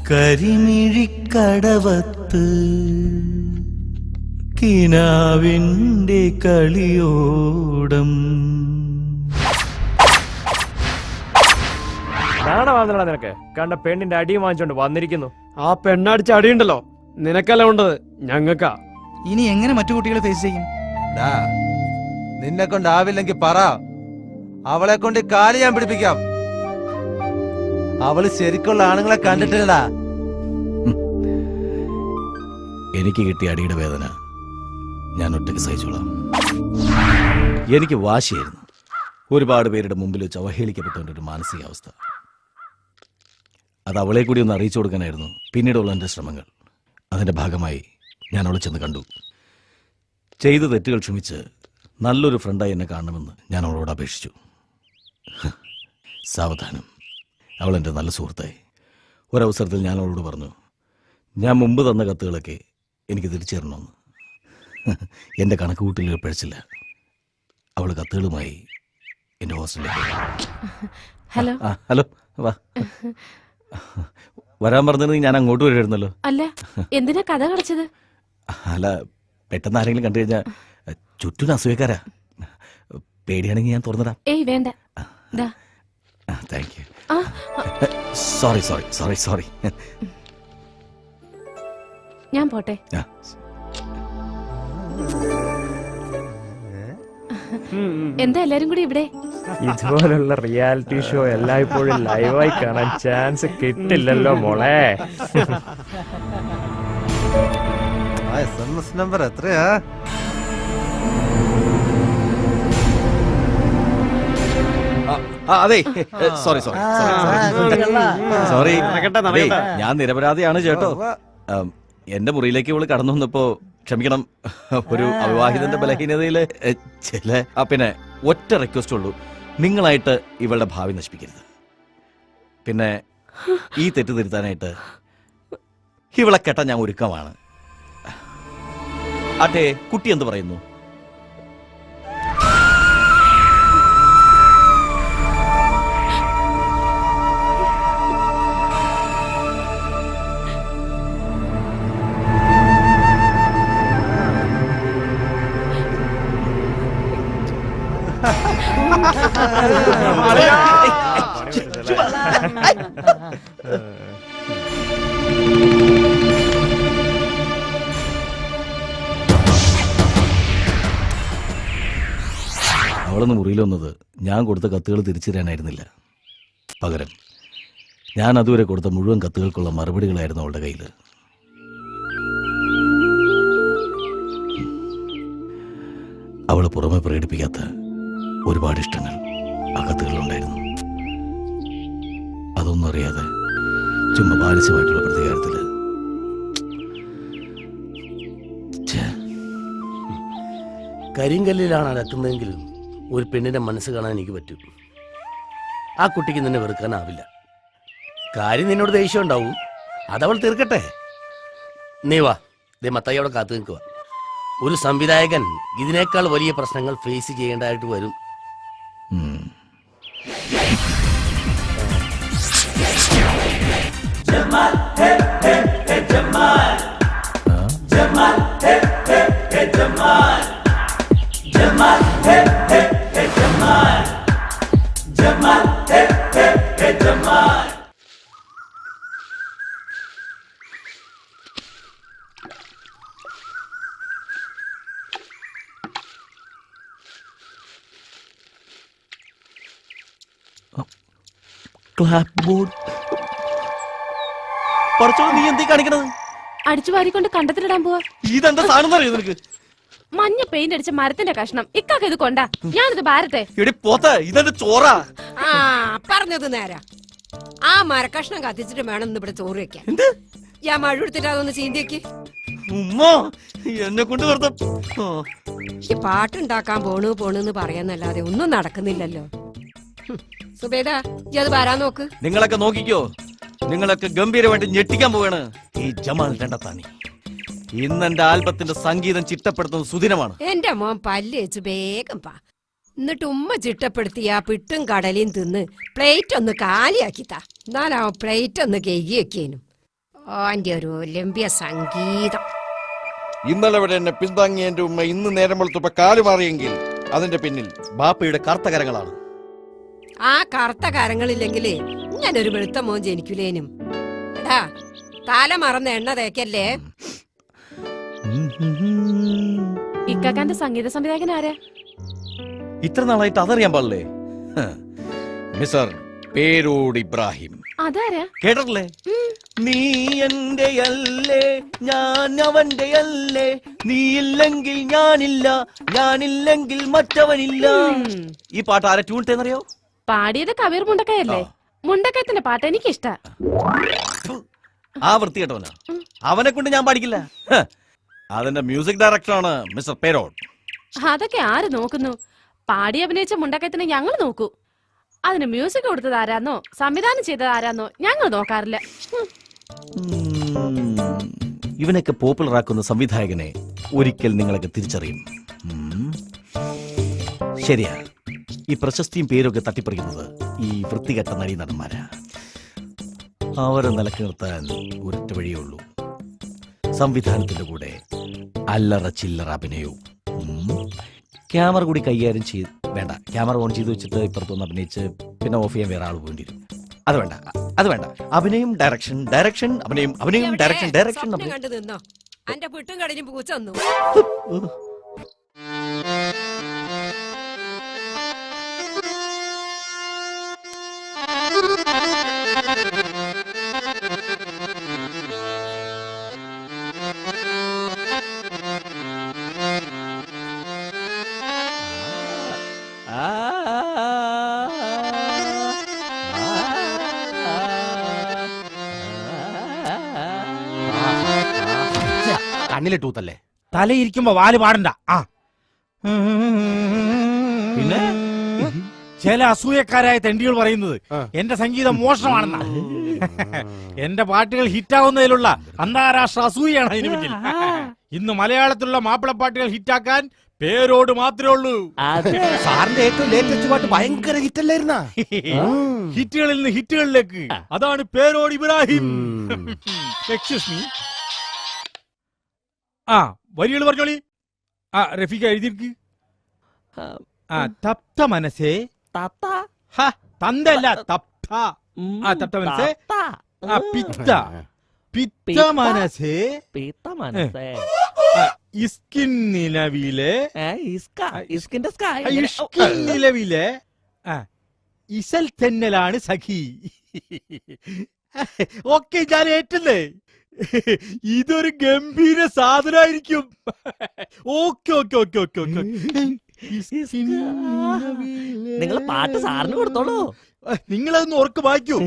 കരിമിഴിക്കടവത്ത് കിനാവിൻ്റെ കളിയോടം. നിനക്ക് കണ്ട പെണ്ണിന്റെ അടിയും വാങ്ങിച്ചോണ്ട് വന്നിരിക്കുന്നു. ആ പെണ്ണടിച്ച അടിയുണ്ടല്ലോ നിനക്കല്ല ഉണ്ടത്, ഞങ്ങൾക്കാ. ഇനി എങ്ങനെ മറ്റു കുട്ടികളെ ഫേസ് ചെയ്യും? നിന്നെ കൊണ്ടാവില്ലെങ്കിൽ പറ, അവളെ കൊണ്ട് കാല് ഞാൻ പിടിപ്പിക്കാം. അവള് ശരിക്കുള്ള ആണുങ്ങളെ കണ്ടിട്ടില്ലടാ. എനിക്ക് കിട്ടിയ അടിയുടെ വേദന ഞാൻ ഒറ്റയ്ക്ക് സഹിച്ചോളാം. എനിക്ക് വാശിയായിരുന്നു ഒരുപാട് പേരുടെ മുമ്പിൽ വെച്ച് അവഹേളിക്കപ്പെട്ടവൻ്റെ ഒരു മാനസികാവസ്ഥ. അത് അവളെ കൂടി ഒന്ന് അറിയിച്ചു കൊടുക്കാനായിരുന്നു പിന്നീടുള്ള എൻ്റെ ശ്രമങ്ങൾ. അതിൻ്റെ ഭാഗമായി ഞാൻ അവളെ ചെന്ന് കണ്ടു. ചെയ്ത തെറ്റുകൾ ക്ഷമിച്ച് നല്ലൊരു ഫ്രണ്ടായി എന്നെ കാണണമെന്ന് ഞാൻ അവളോട് അപേക്ഷിച്ചു. സാവധാനം അവൾ എൻ്റെ നല്ല സുഹൃത്തായി. ഒരവസരത്തിൽ ഞാൻ അവളോട് പറഞ്ഞു, ഞാൻ മുമ്പ് തന്ന കത്തുകളൊക്കെ എനിക്ക് തിരിച്ചു തരണമെന്ന്. എൻ്റെ കണക്ക് കൂട്ടലുകൾ പഴിച്ചില്ല. അവൾ കത്തുകളുമായി എൻ്റെ ഹോസ്റ്റലിലേക്ക്. ഹലോ ഹലോ, വാ. വരാൻ പറഞ്ഞത് ഞാൻ അങ്ങോട്ട് വരുമായിരുന്നല്ലോ. അല്ല, എന്തിനാ കഥ കളിച്ചത്? അല്ല, പെട്ടെന്ന് ആരെങ്കിലും കണ്ടു കഴിഞ്ഞാൽ ചുറ്റും അസൂയക്കാരാ. പേടിയാണെങ്കിൽ ഞാൻ തുറന്നിടാം. ഏയ് വേണ്ട. Thank you. Sorry sorry sorry sorry. ഞാൻ പോട്ടെ. എന്താ എല്ലാരും കൂടി ഇവിടെ? ഇതുപോലുള്ള റിയാലിറ്റി ഷോ എല്ലായ്പ്പോഴും ലൈവായി കാണാൻ ചാൻസ് കിട്ടില്ലല്ലോ മോളെ. SMS നമ്പർ എത്രയാ? അതെ, സോറി സോറി സോറി. ഞാൻ നിരപരാധിയാണ് ചേട്ടോ. എന്റെ മുറിയിലേക്ക് ഇവള് കടന്നു വന്നപ്പോ ക്ഷമിക്കണം. ഒരു അവിവാഹിതന്റെ ബലഹീനതയില് ചില പിന്നെ ഒറ്റ റിക്വസ്റ്റ് ഉള്ളൂ, നിങ്ങളായിട്ട് ഇവളുടെ ഭാവി നശിപ്പിക്കരുത്. പിന്നെ ഈ തെറ്റ് തിരുത്താനായിട്ട് ഇവളെ കേട്ടാ ഞാൻ ഒരുക്കമാണ്. അതെ, കുട്ടി എന്ത് പറയുന്നു? അവളൊന്ന് മുറിയിൽ വന്നത് ഞാൻ കൊടുത്ത കത്തുകൾ തിരിച്ചു തരാനായിരുന്നില്ല. പകരം ഞാൻ അതുവരെ കൊടുത്ത മുഴുവൻ കത്തുകൾക്കുള്ള മറുപടികളായിരുന്നു അവളുടെ കയ്യിൽ. അവൾ പുറമെ പ്രകടിപ്പിക്കാത്ത ഒരുപാട് ഇഷ്ടങ്ങൾ ആ കത്തുകളിലുണ്ടായിരുന്നു. അതൊന്നും അറിയാതെ ചുമ്മാ ബാലിശമായിട്ടുള്ള പ്രതികാരത്തില് കരിങ്കല്ലിലാണ് അടക്കുന്നതെങ്കിൽ ഒരു പെണ്ണിന്റെ മനസ്സ് കാണാൻ എനിക്ക് പറ്റും. ആ കുട്ടിക്ക് നിന്നെ വെറുക്കാനാവില്ല. കാര്യം നിന്നോട് ദേഷ്യം ഉണ്ടാവും, അതവൾ തീർക്കട്ടെ. നീ വാ, ദേ മത്തായി അവിടെ കാത്തു നിൽക്കുക. ഒരു സംവിധായകൻ ഇതിനേക്കാൾ വലിയ പ്രശ്നങ്ങൾ ഫേസ് ചെയ്യേണ്ടതായിട്ട് വരും. നീ എന്തീ കാണിക്കണത്? അടിച്ചു വാരിക്കൊണ്ട് കണ്ടത്തിലിടാൻ പോവാ. ഇതെന്താ സാധനം അറിയോ നിനക്ക്? മഞ്ഞ പെയിന്റ് അടിച്ച മരത്തിന്റെ കഷ്ണം. ഇക്കാക്ക ഇത് കൊണ്ടാ, ഞാനിത് ഭാരത്തെ. ഇതെന്റെ ചോറാ. പറഞ്ഞത് നേരാ. ആ മരക്കഷ്ണം കത്തിച്ചിട്ട് വേണം ഇവിടെ ചോറ് വെക്കാൻ. ഞാൻ മഴ എടുത്തിട്ട് അതൊന്ന് ചീന്തിയേക്ക്. എന്നെ കൊണ്ട് ഈ പാട്ടുണ്ടാക്കാൻ പോണെന്ന് പറയാന്നല്ലാതെ ഒന്നും നടക്കുന്നില്ലല്ലോ. സുബേദ, ഈ അത് വരാൻ നോക്ക്. നിങ്ങളൊക്കെ നോക്കിക്കോ, നിങ്ങളൊക്കെ ഗംഭീരമായിട്ട് ഞെട്ടിക്കാൻ പോവാണ്. ഈ ജമാൽ രണ്ടത്താണി ഇന്ന് എന്റെ ആൽബത്തിന്റെ സംഗീതം ചിട്ടപ്പെടുത്തുന്ന സുദിനമാണ്. എന്റെ മോൻ പല്ല് വെച്ച് വേഗം പാ. എന്നിട്ട് ഉമ്മ ചിട്ടപ്പെടുത്തിയ പിട്ടും കടലയും തിന്ന് പ്ലേറ്റ് ഒന്ന് കാലിയാക്കിത്താ. എന്നാലാ പ്ലേറ്റ് ഒന്ന് കഴുകി വെക്കേനും. ഓന്റെ ഒരു ഒലിമ്പിയ സംഗീതം. ഇന്നലെ വരെ എന്നെ പിന്താങ്ങിയ എന്റെ ഉമ്മ ഇന്ന് നേരം വെളുത്തപ്പോ കാല് മാറിയെങ്കിൽ അതിന്റെ പിന്നിൽ ബാപ്പയുടെ കറുത്ത കരങ്ങളാണ്. ആ കറുത്ത കരങ്ങളില്ലെങ്കിലേ ഞാനൊരു വെളുത്ത മോൻ ജനിക്കൂലേനും. എടാ തല മറന്ന എണ്ണ തേക്കല്ലേ. ഇക്കാക്കാന്റെ സംഗീത സംവിധായകൻ ആരാ? ഇത്ര നാളായിട്ട് അതറിയാൻ പാടില്ലേ? മിസ്റ്റർ പേരോട് ഇബ്രാഹിം. അതാരാ? കേട്ടിട്ടില്ലേ? നീ എന്റെ അല്ലേ, ഞാൻ അവന്റെ അല്ലേ, നീയില്ലെങ്കിൽ ഞാനില്ല, ഞാനില്ലെങ്കിൽ മറ്റവനില്ല. ഈ പാട്ട് ആരെ ട്യൂൺ ഇട്ടേന്നറിയോ? പാടിയത് കബീർ മുണ്ടക്കയല്ലേ? മുണ്ടക്കയത്തിന്റെ പാട്ട് എനിക്കിഷ്ട. ആ വൃത്തി കേട്ടവനാ, അവനെ കൊണ്ട് ഞാൻ പാടിക്കില്ല. അതിന്റെ മ്യൂസിക് ഡയറക്ടറാണ് മിസ്റ്റർ പേരോഡ്. അതൊക്കെ ആര് നോക്കുന്നു? പാടി അഭിനയിച്ച മുണ്ടക്കയത്തിന് ഞങ്ങൾ നോക്കൂ. അതിന് മ്യൂസിക് കൊടുത്തത് ആരാന്നോ സംവിധാനം ചെയ്തത് ആരാന്നോ ഞങ്ങൾ നോക്കാറില്ല. ഇവനൊക്കെ പോപ്പുലർ ആക്കുന്ന സംവിധായകനെ ഒരിക്കൽ നിങ്ങളൊക്കെ തിരിച്ചറിയും. ശരിയാ, ഈ പ്രശസ്തിയും പേരൊക്കെ തട്ടിപ്പറിക്കുന്നത് ഈ വൃത്തികെട്ട നടീനടന്മാരാ. അവരെ നിലക്ക് നിർത്താൻ ഒരൊറ്റ വഴിയേ ഉള്ളൂ, സംവിധാനത്തിന്റെ കൂടെ അല്ലറ ചില്ലറ അഭിനയവും. ക്യാമറ കൂടി കൈകാര്യം ചെയ്ത് വേണ്ട, ക്യാമറ ഓൺ ചെയ്ത് വെച്ചിട്ട് ഇപ്പുറത്തൊന്ന് അഭിനയിച്ച് പിന്നെ ഓഫ് ചെയ്യാൻ വേറെ ആൾ പോകേണ്ടി വരും. അത് വേണ്ട, അത് വേണ്ട. അഭിനയം ഡയറക്ഷൻ, ഡയറക്ഷൻ അഭിനയം, അഭിനയം ഡയറക്ഷൻ, ഡയറക്ഷൻ സ്വപ്നം കണ്ടു നിന്നോ? അന്റെ പിട്ടും കടിഞ്ഞും പൂച്ച വന്നു. കണ്ണിലെ ടൂത്തല്ലേ? തലയിരിക്കുമ്പോ വാല് പാടണ്ട. ആ പിന്നെ ചില അസൂയക്കാരായ തെണ്ടികൾ പറയുന്നത് എന്റെ സംഗീതം മോശമാണെന്ന. എന്റെ പാട്ടുകൾ ഹിറ്റാവുന്നതിലുള്ള അന്താരാഷ്ട്ര അസൂയാണ് അതിന് പിന്നിൽ. ഇന്ന് മലയാളത്തിലുള്ള മാപ്പിളപ്പാട്ടുകൾ ഹിറ്റാക്കാൻ പേരോട് മാത്രമേ ഉള്ളൂ. സാറിന്റെ ഏറ്റവും ലേറ്റസ്റ്റ് പാട്ട് ഭയങ്കര ഹിറ്റല്ലായിരുന്ന? ഹിറ്റുകളിൽ നിന്ന് ഹിറ്റുകളിലേക്ക്, അതാണ് പേരോട് ഇബ്രാഹിം. Excuse me. ആ വരികൾ പറഞ്ഞോളി. ആ റഫീഖ എഴുതിയിരിക്ക്. ആ തപ്ത മനസ്സേ, തന്തല്ല തപ്ത. ആ തപ്ത മനസ്സേ, ആ പിത്ത പിത്ത മനസ്സേ, ഇസ്കിൻ നിലവിലെ ഇഷ്കിൻ നിലവിലെ ഇസൽ തെന്നലാണ് സഖി. ഓക്കെ, ഞാൻ ഏറ്റുന്നേ. ഇതൊരു ഗംഭീര സാധനമായിരിക്കും. Okay okay okay okay okay. നിങ്ങൾ പാട്ട് സാറിന് കൊടുത്തോളൂ. നിങ്ങളതൊന്ന് ഓർക്ക് വായിക്കൂ.